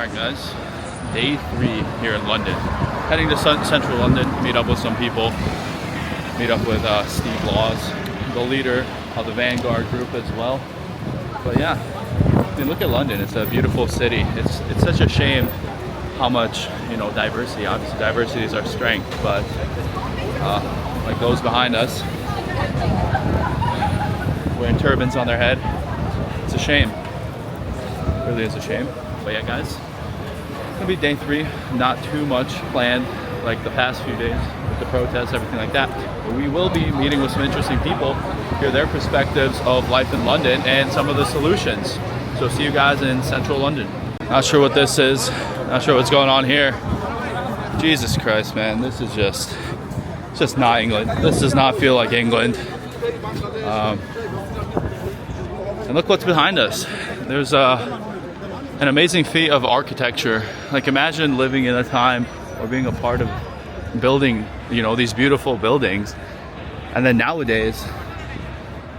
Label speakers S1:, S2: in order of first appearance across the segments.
S1: Alright guys, day 3 here in London. Heading to central London, meet up with some people. Meet up with Steve Laws, the leader of the Vanguard group as well. But yeah, I mean, look at London. It's a beautiful city. It's such a shame how much, you know, diversity. Obviously diversity is our strength, but like those behind us wearing turbans on their head, it's a shame. It really is a shame. But yeah guys, it's gonna be day 3. Not too much planned like the past few days with the protests, everything like that. But we will be meeting with some interesting people, hear their perspectives of life in London and some of the solutions. So see you guys in central London. Not sure what this is, not sure what's going on here. Jesus Christ, man, this is just not England. This does not feel like England. And look what's behind us. There's an amazing feat of architecture. Like imagine living in a time or being a part of building, you know, these beautiful buildings, and then nowadays,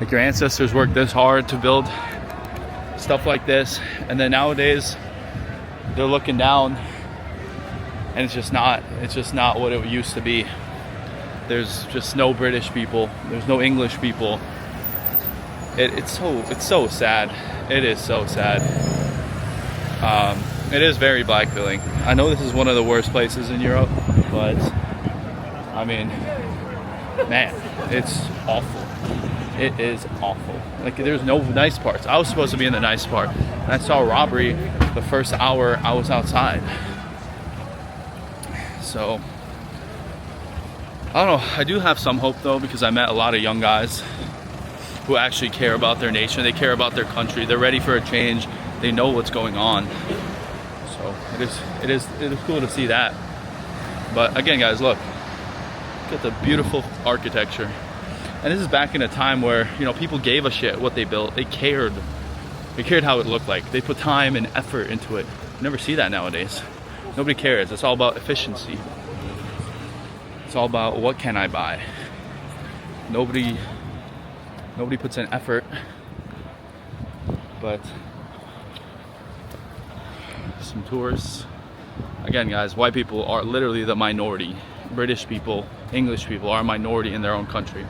S1: like your ancestors worked this hard to build stuff like this, and then nowadays they're looking down and it's just not what it used to be. There's just no British people, there's no English people. It's so sad. It is so sad. It is very black feeling. I know this is one of the worst places in Europe, but I mean, man, it's awful. It is awful. Like there's no nice parts. I was supposed to be in the nice part, and I saw robbery the first hour I was outside. So I don't know. I do have some hope though, because I met a lot of young guys who actually care about their nation. They care about their country. They're ready for a change. They know what's going on. So it is cool to see that. But again guys, look at the beautiful architecture. And this is back in a time where, you know, people gave a shit what they built. They cared how it looked like. They put time and effort into it. You never see that nowadays. Nobody cares. It's all about efficiency. It's all about what can I buy. Nobody puts in effort. But some tourists. Again guys, white people are literally the minority. British people, English people are a minority in their own country.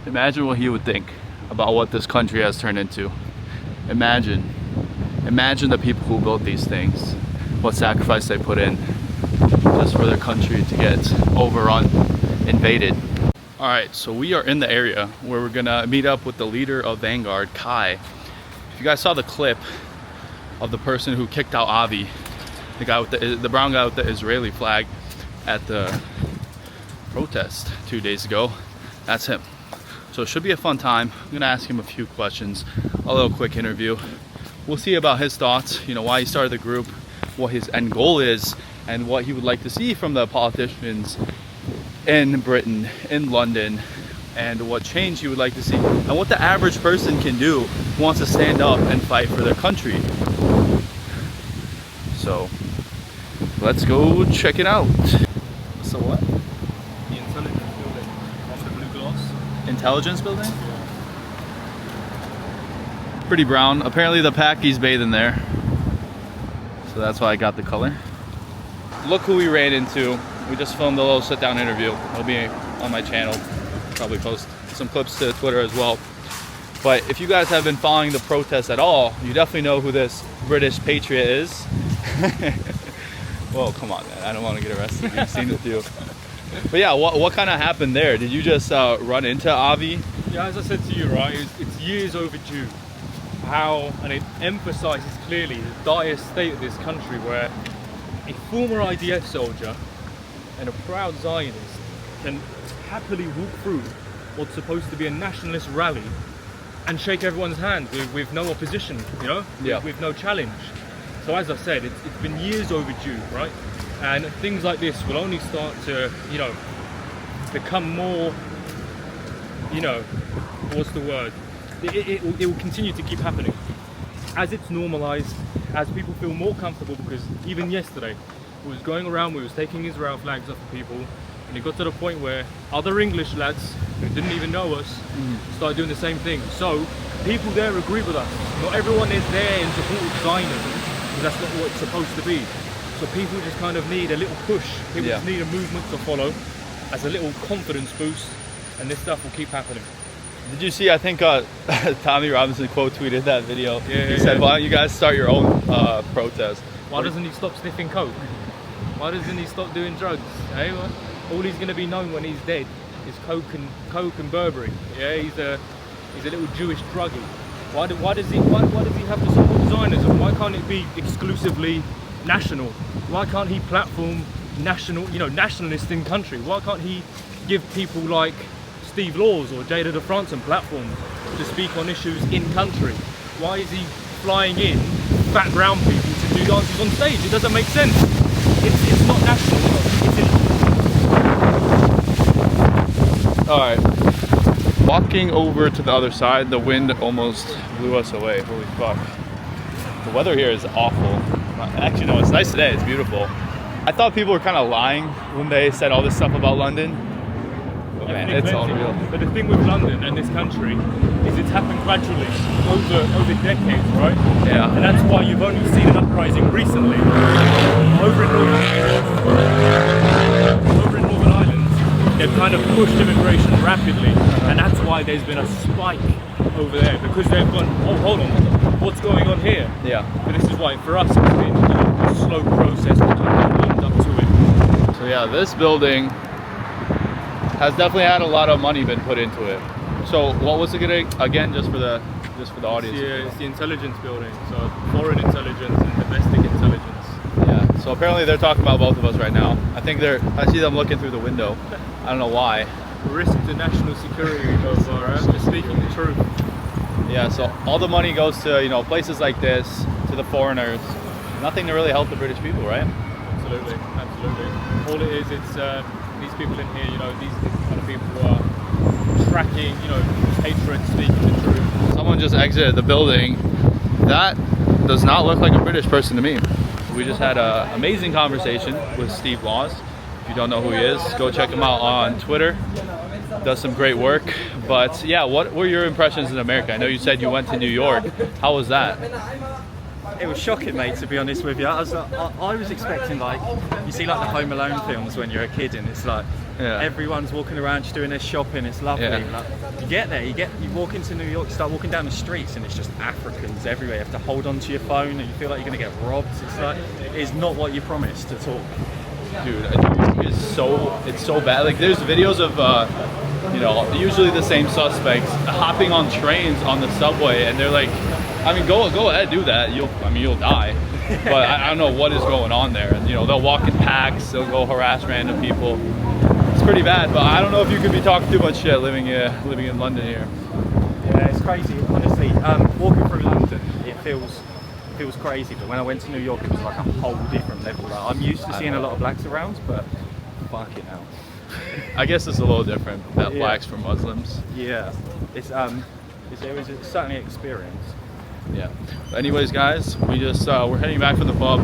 S1: Imagine what he would think about what this country has turned into. Imagine the people who built these things, what sacrifice they put in just for their country to get overrun, invaded. Alright, so we are in the area where we're gonna meet up with the leader of Vanguard, Kai. If you guys saw the clip of the person who kicked out Avi, the guy with the brown guy with the Israeli flag at the protest 2 days ago, that's him. So it should be a fun time. I'm gonna ask him a few questions, a little quick interview. We'll see about his thoughts, you know, why he started the group, what his end goal is, and what he would like to see from the politicians in Britain, in London, and what change he would like to see, and what the average person can do who wants to stand up and fight for their country. So let's go check it out. So what?
S2: The intelligence building on the blue glass.
S1: Intelligence building? Pretty brown. Apparently the Packies bathe in there. So that's why I got the color. Look who we ran into. We just filmed a little sit-down interview. It'll be on my channel. Probably post some clips to Twitter as well. But if you guys have been following the protests at all, you definitely know who this British patriot is. Well, come on, man. I don't want to get arrested. We've seen it too. But yeah, what kind of happened there? Did you just run into Avi?
S2: Yeah, as I said to you, right, it's years overdue. And it emphasises clearly the dire state of this country, where a former IDF soldier and a proud Zionist can happily walk through what's supposed to be a nationalist rally and shake everyone's hand with no opposition, you know,
S1: yeah,
S2: with no challenge. So as I said, it's been years overdue, right? And things like this will only start to, you know, become more, you know, what's the word? It will continue to keep happening. As it's normalized, as people feel more comfortable, because even yesterday, we was going around, we was taking Israel flags off of people, And it got to the point where other English lads who didn't even know us started doing the same thing. So people there agree with us. Not everyone is there in support of Zionism, because that's not what it's supposed to be. So people just kind of need a little push. People just need a movement to follow as a little confidence boost, and this stuff will keep happening.
S1: Did you see, I think Tommy Robinson quote tweeted that video.
S2: He
S1: said, why don't you guys start your own protest?
S2: Why doesn't he stop sniffing coke? Why doesn't he stop doing drugs? Eh? All he's going to be known when he's dead is coke and Burberry. Yeah, he's a little Jewish druggie. Why does he have to support Zionism? Why can't it be exclusively national? Why can't he platform nationalist in country? Why can't he give people like Steve Laws or Jada de France platform to speak on issues in country? Why is he flying in fat brown people to do dances on stage? It doesn't make sense. It's not national.
S1: All right, walking over to the other side, the wind almost blew us away. Holy fuck. The weather here is awful. Actually, no, it's nice today. It's beautiful. I thought people were kind of lying when they said all this stuff about London. But man, it's all real.
S2: But the thing with London and this country is it's happened gradually over decades, right?
S1: Yeah.
S2: And that's why you've only seen an uprising recently. Over in Northern Ireland, they've kind of pushed immigration rapidly, and that's why there's been a spike over there, because they've gone, oh, hold on, what's going on here?
S1: Yeah.
S2: But this is why, for us, it's been a slow process to kind of build up to it.
S1: So yeah, this building has definitely had a lot of money been put into it. So what was it gonna, again, just for the audience?
S2: Yeah, it's the intelligence building, so foreign intelligence and domestic intelligence.
S1: Yeah, so apparently they're talking about both of us right now. I see them looking through the window. I don't know why.
S2: Risk to national security of just speaking the truth.
S1: Yeah, so all the money goes to, places like this, to the foreigners. Nothing to really help the British people, right?
S2: Absolutely. All it is, it's these people in here, these kind of people who are tracking, hatred, speaking the truth.
S1: Someone just exited the building. That does not look like a British person to me. We just had an amazing conversation with Steve Laws. If you don't know who he is, go check him out on Twitter. Does some great work. But yeah, what were your impressions in America? I know you said you went to New York. How was that?
S3: It was shocking, mate, to be honest with you. I was expecting, like, you see like the Home Alone films when you're a kid, and it's like everyone's walking around just doing their shopping. It's lovely.
S1: Yeah.
S3: Like, you get there, you walk into New York, you start walking down the streets, and it's just Africans everywhere. You have to hold on to your phone, and you feel like you're going to get robbed. It's like, it's not what you promised at all.
S1: Dude, it's so bad. Like, there's videos of usually the same suspects hopping on trains on the subway, and they're like, I mean, go ahead, do that. You'll die. But I don't know what is going on there. And they'll walk in packs, they'll go harass random people. It's pretty bad. But I don't know if you could be talking too much shit living in London here.
S3: Yeah, it's crazy. Honestly, walking through London, it feels crazy. But when I went to New York, it was like a whole different level. Like, I'm used to seeing a lot of blacks around, but fucking hell.
S1: I guess it's a little different. That blacks for Muslims.
S3: Yeah, it was certainly an experience.
S1: Yeah. But anyways, guys, we're heading back from the pub.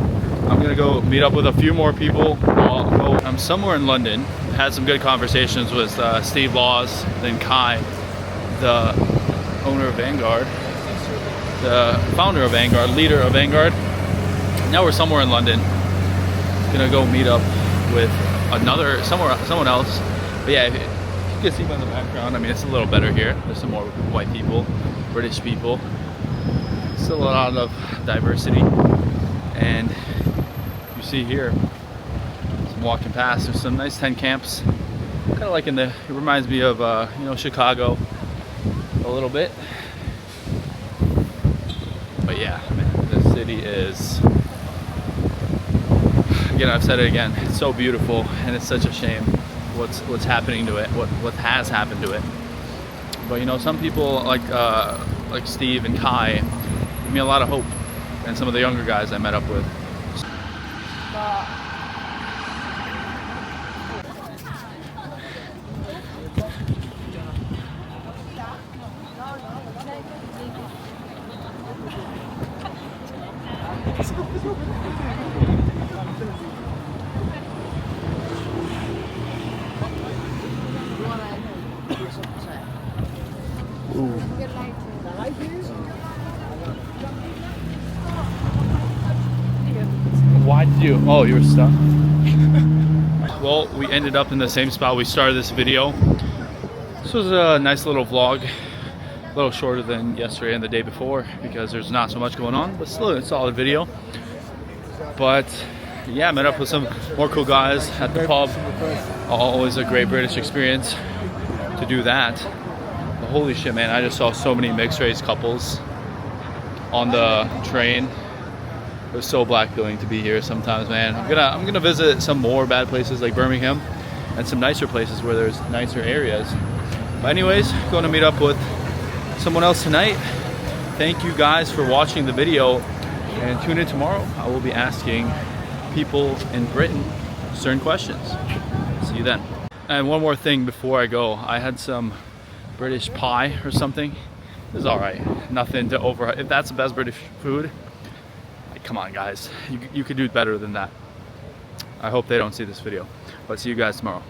S1: I'm gonna go meet up with a few more people. I'm somewhere in London. Had some good conversations with Steve Laws, then Kai, the owner of Vanguard, the founder of Vanguard, leader of Vanguard. Now we're somewhere in London. Gonna go meet up with someone else. But yeah, you can see by the background. I mean, it's a little better here. There's some more white people, British people. Still a lot of diversity, and you see here, I'm walking past, there's some nice tent camps, kind of like it reminds me of Chicago a little bit. But yeah, man, this city is, again, I've said it again, it's so beautiful, and it's such a shame what's happening to it, what has happened to it. But some people like Steve and Kai give me a lot of hope, and some of the younger guys I met up with. Why did you? Oh, you were stuck. Well, we ended up in the same spot we started this video. This was a nice little vlog, a little shorter than yesterday and the day before because there's not so much going on, but still a solid video. But yeah, I met up with some more cool guys at the pub. Always a great British experience to do that. But holy shit, man, I just saw so many mixed race couples on the train. It was so black feeling to be here sometimes, man. I'm gonna visit some more bad places like Birmingham and some nicer places where there's nicer areas. But anyways, going to meet up with someone else tonight. Thank you guys for watching the video, and tune in tomorrow. I will be asking people in Britain certain questions. See you then. And one more thing before I go, I had some British pie or something. It was all right. Nothing to over. If that's the best British food, come on guys, you could do better than that. I hope they don't see this video, but see you guys tomorrow.